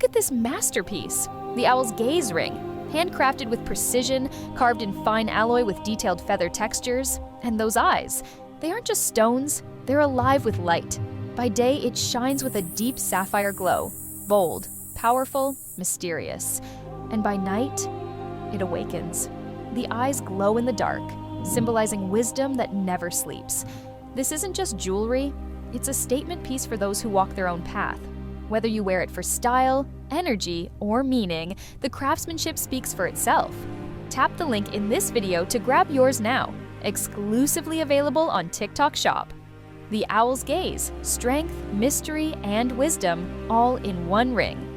look at this masterpiece, the owl's gaze ring, handcrafted with precision, carved in fine alloy with detailed feather textures. And those eyes, they aren't just stones, they're alive with light. By day, it shines with a deep sapphire glow, bold, powerful, mysterious. And by night, it awakens. The eyes glow in the dark, symbolizing wisdom that never sleeps. This isn't just jewelry, it's a statement piece for those who walk their own path. Whether you wear it for style, energy, or meaning, the craftsmanship speaks for itself. Tap the link in this video to grab yours now, exclusively available on TikTok Shop. The owl's gaze, strength, mystery, and wisdom, all in one ring.